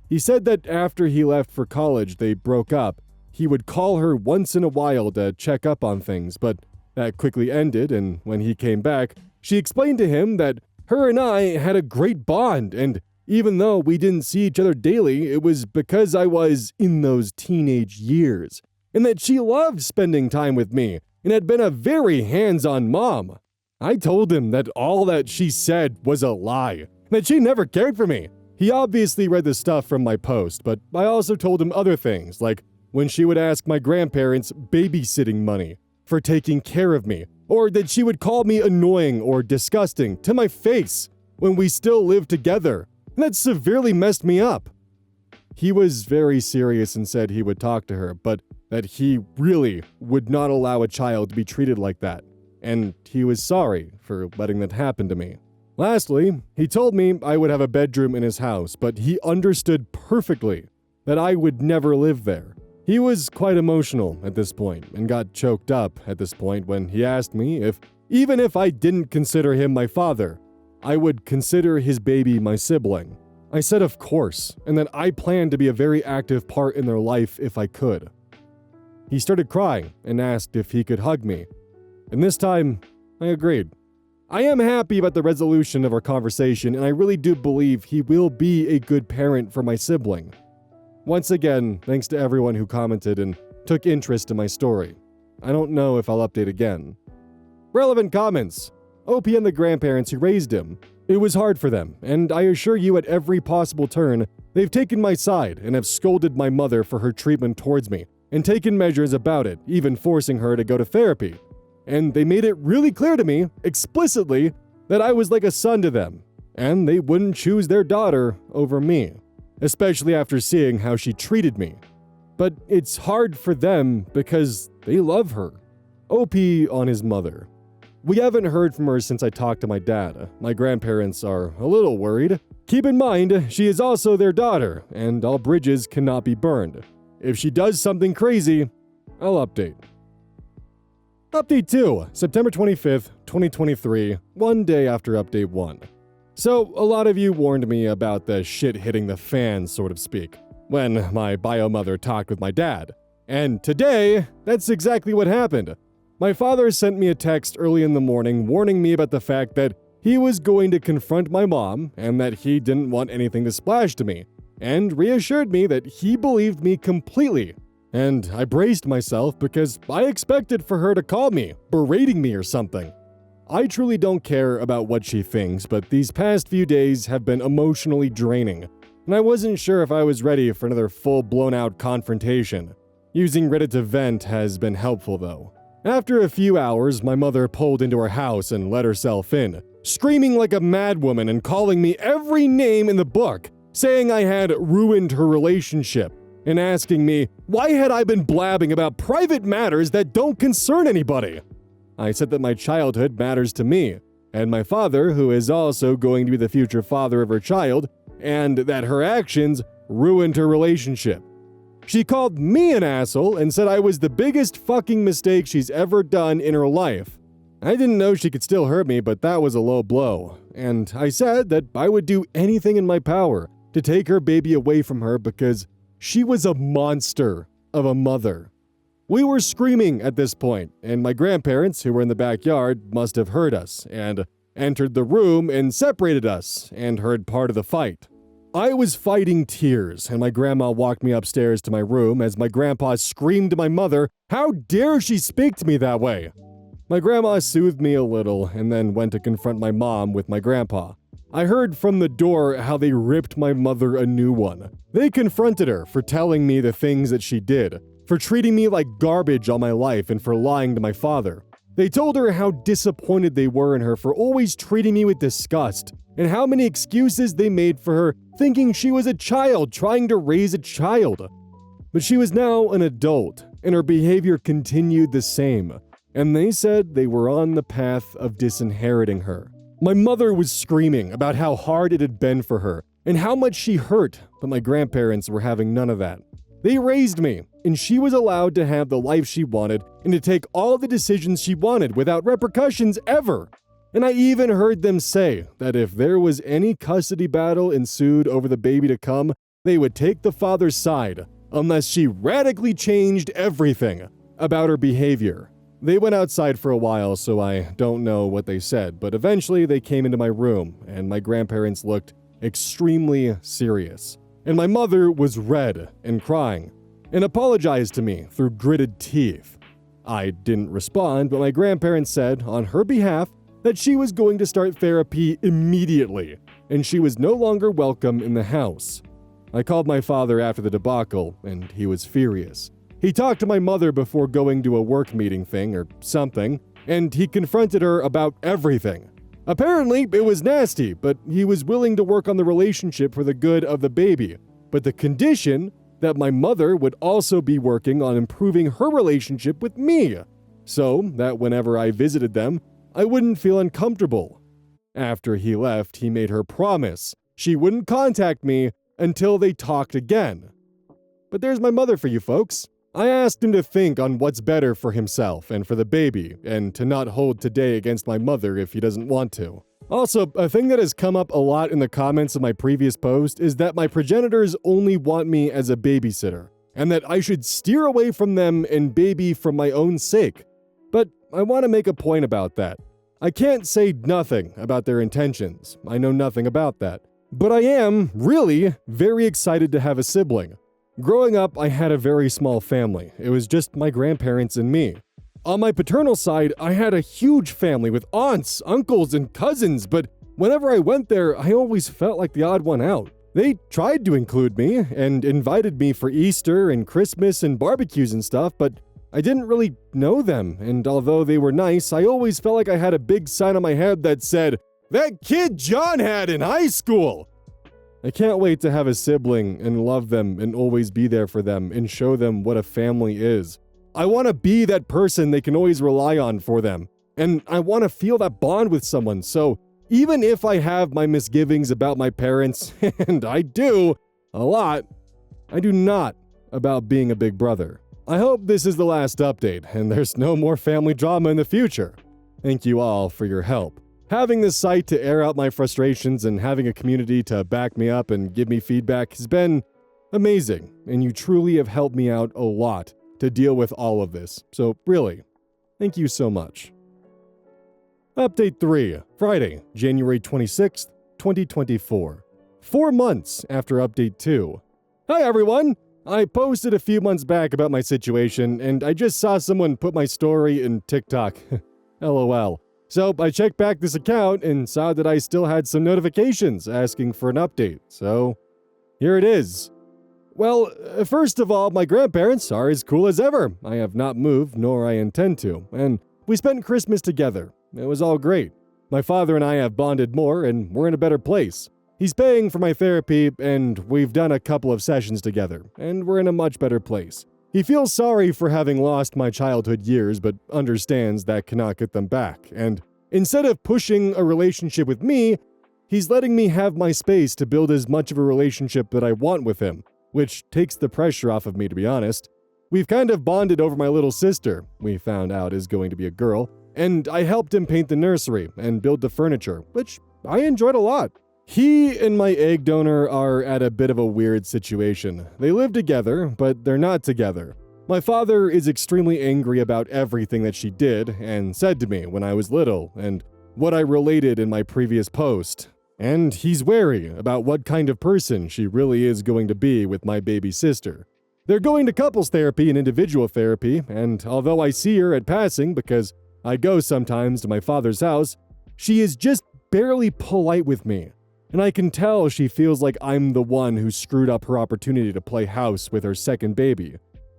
He said that after he left for college, they broke up. He would call her once in a while to check up on things, but that quickly ended, and when he came back, she explained to him that her and I had a great bond, and even though we didn't see each other daily, it was because I was in those teenage years, and that she loved spending time with me, and had been a very hands-on mom. I told him that all that she said was a lie, that she never cared for me. He obviously read the stuff from my post, but I also told him other things, like when she would ask my grandparents babysitting money for taking care of me, or that she would call me annoying or disgusting to my face when we still lived together. That severely messed me up. He was very serious and said he would talk to her, but that he really would not allow a child to be treated like that, and he was sorry for letting that happen to me. Lastly, he told me I would have a bedroom in his house, but he understood perfectly that I would never live there. He was quite emotional at this point and got choked up at this point when he asked me if, even if I didn't consider him my father, I would consider his baby my sibling. I said of course, and that I planned to be a very active part in their life if I could. He started crying and asked if he could hug me, and this time, I agreed. I am happy about the resolution of our conversation, and I really do believe he will be a good parent for my sibling. Once again, thanks to everyone who commented and took interest in my story. I don't know if I'll update again. Relevant comments. OP and the grandparents who raised him. It was hard for them, and I assure you at every possible turn, they've taken my side and have scolded my mother for her treatment towards me, and taken measures about it, even forcing her to go to therapy. And they made it really clear to me, explicitly, that I was like a son to them, and they wouldn't choose their daughter over me, especially after seeing how she treated me. But it's hard for them because they love her. OP on his mother. We haven't heard from her since I talked to my dad. My grandparents are a little worried. Keep in mind, she is also their daughter, and all bridges cannot be burned. If she does something crazy, I'll update. Update 2, September 25th, 2023, one day after Update 1. So, a lot of you warned me about the shit hitting the fan, so to speak, when my bio mother talked with my dad. And today, that's exactly what happened. My father sent me a text early in the morning warning me about the fact that he was going to confront my mom and that he didn't want anything to splash to me, and reassured me that he believed me completely. And I braced myself because I expected for her to call me, berating me or something. I truly don't care about what she thinks, but these past few days have been emotionally draining, and I wasn't sure if I was ready for another full blown out confrontation. Using Reddit to vent has been helpful though. After a few hours, my mother pulled into her house and let herself in, screaming like a madwoman and calling me every name in the book, saying I had ruined her relationship, and asking me why had I been blabbing about private matters that don't concern anybody. I said that my childhood matters to me, and my father, who is also going to be the future father of her child, and that her actions ruined her relationship. She called me an asshole and said I was the biggest fucking mistake she's ever done in her life. I didn't know she could still hurt me, but that was a low blow, and I said that I would do anything in my power to take her baby away from her because she was a monster of a mother. We were screaming at this point, and my grandparents, who were in the backyard, must have heard us, and entered the room and separated us, and heard part of the fight. I was fighting tears, and my grandma walked me upstairs to my room as my grandpa screamed to my mother, "How dare she speak to me that way?" My grandma soothed me a little, and then went to confront my mom with my grandpa. I heard from the door how they ripped my mother a new one. They confronted her for telling me the things that she did, for treating me like garbage all my life and for lying to my father. They told her how disappointed they were in her for always treating me with disgust, and how many excuses they made for her, thinking she was a child trying to raise a child. But she was now an adult, and her behavior continued the same, and they said they were on the path of disinheriting her. My mother was screaming about how hard it had been for her, and how much she hurt, but my grandparents were having none of that. They raised me, and she was allowed to have the life she wanted and to take all the decisions she wanted without repercussions ever. And I even heard them say that if there was any custody battle ensued over the baby to come, they would take the father's side, unless she radically changed everything about her behavior. They went outside for a while, so I don't know what they said, but eventually they came into my room, and my grandparents looked extremely serious. And my mother was red and crying, and apologized to me through gritted teeth. I didn't respond, but my grandparents said, on her behalf, that she was going to start therapy immediately, and she was no longer welcome in the house. I called my father after the debacle, and he was furious. He talked to my mother before going to a work meeting thing or something, and he confronted her about everything. Apparently, it was nasty, but he was willing to work on the relationship for the good of the baby, but the condition that my mother would also be working on improving her relationship with me, so that whenever I visited them, I wouldn't feel uncomfortable. After he left, he made her promise she wouldn't contact me until they talked again. But there's my mother for you folks. I asked him to think on what's better for himself and for the baby, and to not hold today against my mother if he doesn't want to. Also, a thing that has come up a lot in the comments of my previous post is that my progenitors only want me as a babysitter, and that I should steer away from them and baby for my own sake. But I want to make a point about that. I can't say nothing about their intentions. I know nothing about that. But I am, really, very excited to have a sibling. Growing up, I had a very small family. It was just my grandparents and me. On my paternal side, I had a huge family with aunts, uncles, and cousins, but whenever I went there, I always felt like the odd one out. They tried to include me and invited me for Easter and Christmas and barbecues and stuff, but I didn't really know them, and although they were nice, I always felt like I had a big sign on my head that said, "That kid John had in high school!" I can't wait to have a sibling and love them and always be there for them and show them what a family is. I want to be that person they can always rely on for them, and I want to feel that bond with someone, so even if I have my misgivings about my parents, and I do, a lot, I do not about being a big brother. I hope this is the last update, and there's no more family drama in the future. Thank you all for your help. Having this site to air out my frustrations and having a community to back me up and give me feedback has been amazing, and you truly have helped me out a lot to deal with all of this. So really, thank you so much. Update 3, Friday, January 26th, 2024. 4 months after Update 2. Hi everyone! I posted a few months back about my situation, and I just saw someone put my story in TikTok. LOL. So I checked back this account and saw that I still had some notifications asking for an update, so here it is. Well, first of all, my grandparents are as cool as ever. I have not moved, nor I intend to, and we spent Christmas together. It was all great. My father and I have bonded more, and we're in a better place. He's paying for my therapy, and we've done a couple of sessions together, and we're in a much better place. He feels sorry for having lost my childhood years, but understands that cannot get them back, and instead of pushing a relationship with me, he's letting me have my space to build as much of a relationship that I want with him, which takes the pressure off of me, to be honest. We've kind of bonded over my little sister, we found out is going to be a girl, and I helped him paint the nursery and build the furniture, which I enjoyed a lot. He and my egg donor are at a bit of a weird situation. They live together, but they're not together. My father is extremely angry about everything that she did and said to me when I was little, and what I related in my previous post. And he's wary about what kind of person she really is going to be with my baby sister. They're going to couples therapy and individual therapy, and although I see her at passing because I go sometimes to my father's house, she is just barely polite with me. And I can tell she feels like I'm the one who screwed up her opportunity to play house with her second baby.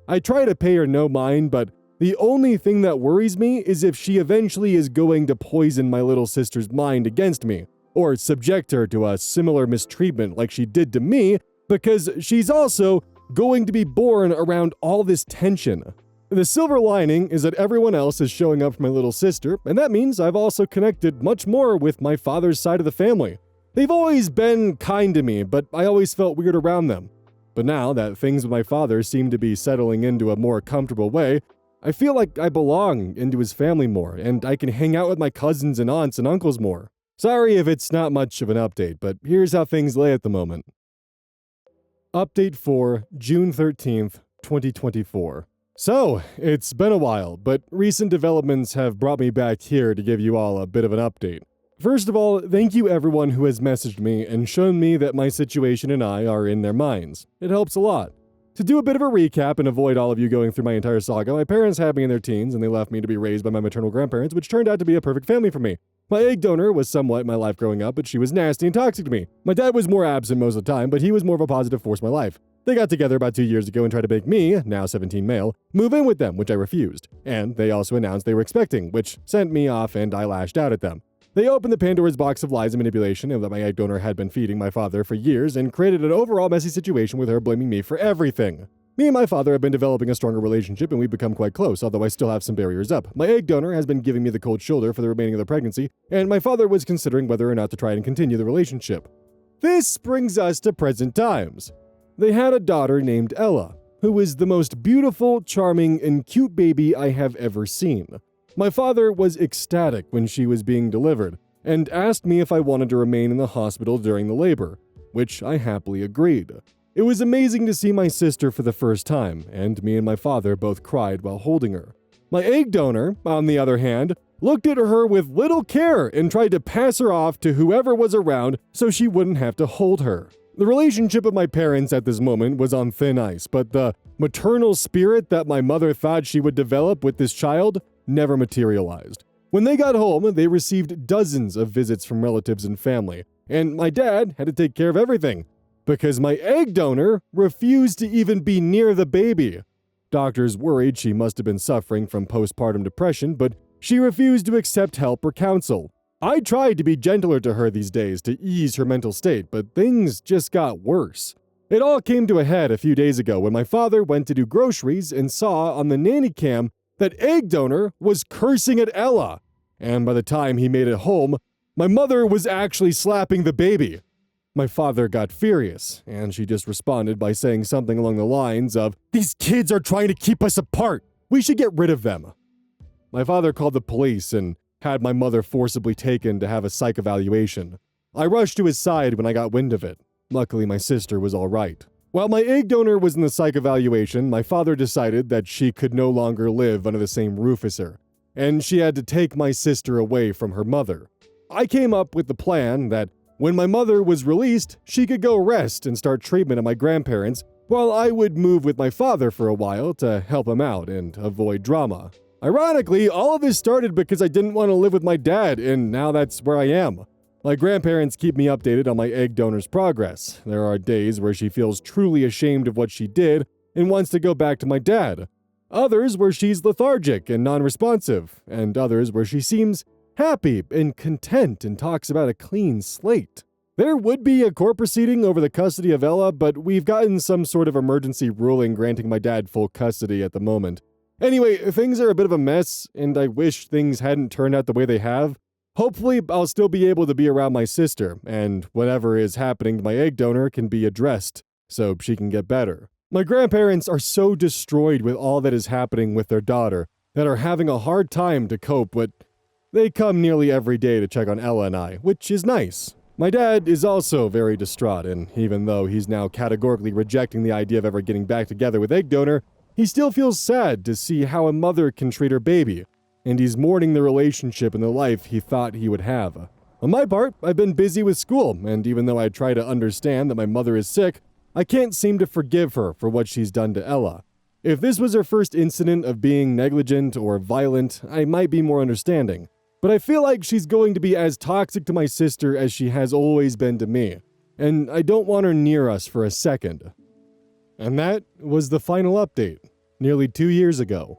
I try to pay her no mind, but the only thing that worries me is if she eventually is going to poison my little sister's mind against me, or subject her to a similar mistreatment like she did to me, because she's also going to be born around all this tension. The silver lining is that everyone else is showing up for my little sister, and that means I've also connected much more with my father's side of the family. They've always been kind to me, but I always felt weird around them. But now that things with my father seem to be settling into a more comfortable way, I feel like I belong into his family more, and I can hang out with my cousins and aunts and uncles more. Sorry if it's not much of an update, but here's how things lay at the moment. Update for June 13th, 2024. So, it's been a while, but recent developments have brought me back here to give you all a bit of an update. First of all, thank you everyone who has messaged me and shown me that my situation and I are in their minds. It helps a lot. To do a bit of a recap and avoid all of you going through my entire saga, my parents had me in their teens and they left me to be raised by my maternal grandparents, which turned out to be a perfect family for me. My egg donor was somewhat in my life growing up, but she was nasty and toxic to me. My dad was more absent most of the time, but he was more of a positive force in my life. They got together about 2 years ago and tried to make me, now 17 male, move in with them, which I refused. And they also announced they were expecting, which sent me off and I lashed out at them. They opened the Pandora's box of lies and manipulation that my egg donor had been feeding my father for years and created an overall messy situation with her blaming me for everything. Me and my father have been developing a stronger relationship and we've become quite close, although I still have some barriers up. My egg donor has been giving me the cold shoulder for the remaining of the pregnancy, and my father was considering whether or not to try and continue the relationship. This brings us to present times. They had a daughter named Ella, who was the most beautiful, charming, and cute baby I have ever seen. My father was ecstatic when she was being delivered, and asked me if I wanted to remain in the hospital during the labor, which I happily agreed. It was amazing to see my sister for the first time, and me and my father both cried while holding her. My egg donor, on the other hand, looked at her with little care and tried to pass her off to whoever was around so she wouldn't have to hold her. The relationship of my parents at this moment was on thin ice, but the maternal spirit that my mother thought she would develop with this child never materialized. When they got home, they received dozens of visits from relatives and family, and my dad had to take care of everything, because my egg donor refused to even be near the baby. Doctors worried she must have been suffering from postpartum depression, but she refused to accept help or counsel. I tried to be gentler to her these days to ease her mental state, but things just got worse. It all came to a head a few days ago when my father went to do groceries and saw on the nanny cam that egg donor was cursing at Ella. And by the time he made it home, my mother was actually slapping the baby. My father got furious, and she just responded by saying something along the lines of, "These kids are trying to keep us apart. We should get rid of them." My father called the police and had my mother forcibly taken to have a psych evaluation. I rushed to his side when I got wind of it. Luckily, my sister was all right. While my egg donor was in the psych evaluation, my father decided that she could no longer live under the same roof as her, and she had to take my sister away from her mother. I came up with the plan that when my mother was released, she could go rest and start treatment at my grandparents, while I would move with my father for a while to help him out and avoid drama. Ironically, all of this started because I didn't want to live with my dad, and now that's where I am. My grandparents keep me updated on my egg donor's progress. There are days where she feels truly ashamed of what she did and wants to go back to my dad. Others where she's lethargic and non-responsive, and others where she seems happy and content and talks about a clean slate. There would be a court proceeding over the custody of Ella, but we've gotten some sort of emergency ruling granting my dad full custody at the moment. Anyway, things are a bit of a mess, and I wish things hadn't turned out the way they have. Hopefully, I'll still be able to be around my sister, and whatever is happening to my egg donor can be addressed, so she can get better. My grandparents are so destroyed with all that is happening with their daughter that are having a hard time to cope with. They come nearly every day to check on Ella and I, which is nice. My dad is also very distraught, and even though he's now categorically rejecting the idea of ever getting back together with egg donor, he still feels sad to see how a mother can treat her baby, and he's mourning the relationship and the life he thought he would have. On my part, I've been busy with school, and even though I try to understand that my mother is sick, I can't seem to forgive her for what she's done to Ella. If this was her first incident of being negligent or violent, I might be more understanding. But I feel like she's going to be as toxic to my sister as she has always been to me, and I don't want her near us for a second. And that was the final update, nearly 2 years ago.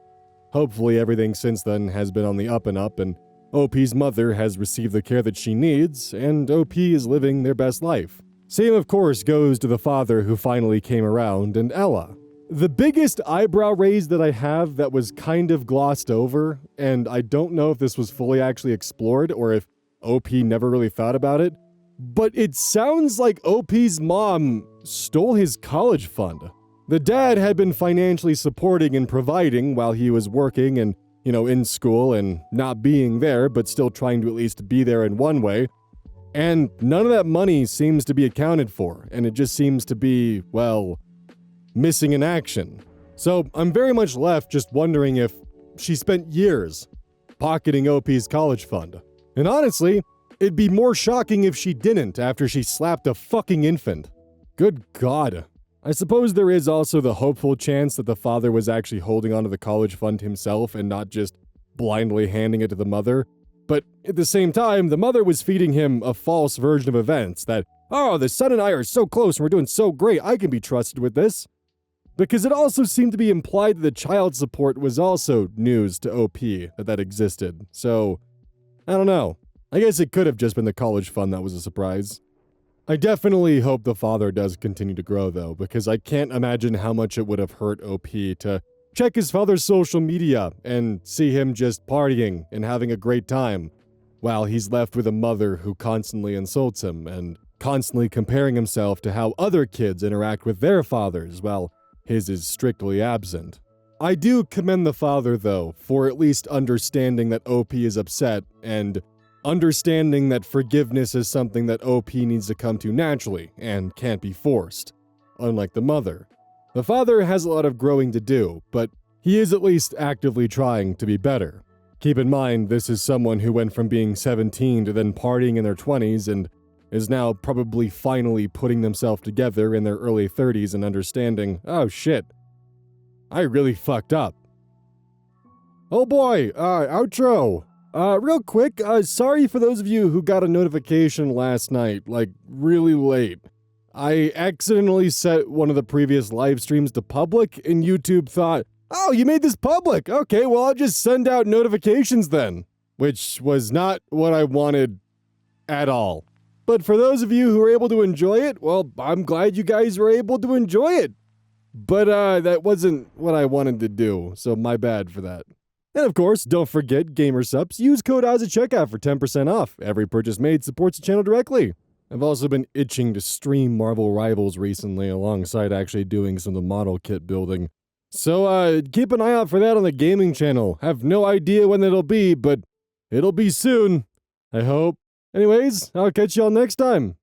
Hopefully everything since then has been on the up and up, and OP's mother has received the care that she needs, and OP is living their best life. Same, of course, goes to the father who finally came around, and Ella. The biggest eyebrow raise that I have that was kind of glossed over, and I don't know if this was fully actually explored or if OP never really thought about it, but it sounds like OP's mom stole his college fund. The dad had been financially supporting and providing while he was working and, in school and not being there, but still trying to at least be there in one way. And none of that money seems to be accounted for, and it just seems to be, missing in action. So I'm very much left just wondering if she spent years pocketing OP's college fund. And honestly, it'd be more shocking if she didn't after she slapped a fucking infant. Good God. I suppose there is also the hopeful chance that the father was actually holding onto the college fund himself and not just blindly handing it to the mother. But at the same time, the mother was feeding him a false version of events that, the son and I are so close and we're doing so great, I can be trusted with this. Because it also seemed to be implied that the child support was also news to OP that existed. So, I don't know. I guess it could have just been the college fund that was a surprise. I definitely hope the father does continue to grow, though, because I can't imagine how much it would have hurt OP to check his father's social media and see him just partying and having a great time, while he's left with a mother who constantly insults him and constantly comparing himself to how other kids interact with their fathers, while his is strictly absent. I do commend the father, though, for at least understanding that OP is upset and understanding that forgiveness is something that OP needs to come to naturally and can't be forced, unlike the mother. The father has a lot of growing to do, but he is at least actively trying to be better. Keep in mind, this is someone who went from being 17 to then partying in their 20s and is now probably finally putting themselves together in their early 30s and understanding, oh shit, I really fucked up. Oh boy, outro. Real quick, sorry for those of you who got a notification last night, really late. I accidentally set one of the previous live streams to public, and YouTube thought, oh, you made this public! Okay, well, I'll just send out notifications then. Which was not what I wanted at all. But for those of you who were able to enjoy it, well, I'm glad you guys were able to enjoy it. But, that wasn't what I wanted to do, so my bad for that. And of course, don't forget, Gamer Subs, use code KEYZ at checkout for 10% off. Every purchase made supports the channel directly. I've also been itching to stream Marvel Rivals recently alongside actually doing some of the model kit building. So, keep an eye out for that on the gaming channel. Have no idea when it'll be, but it'll be soon. I hope. Anyways, I'll catch y'all next time.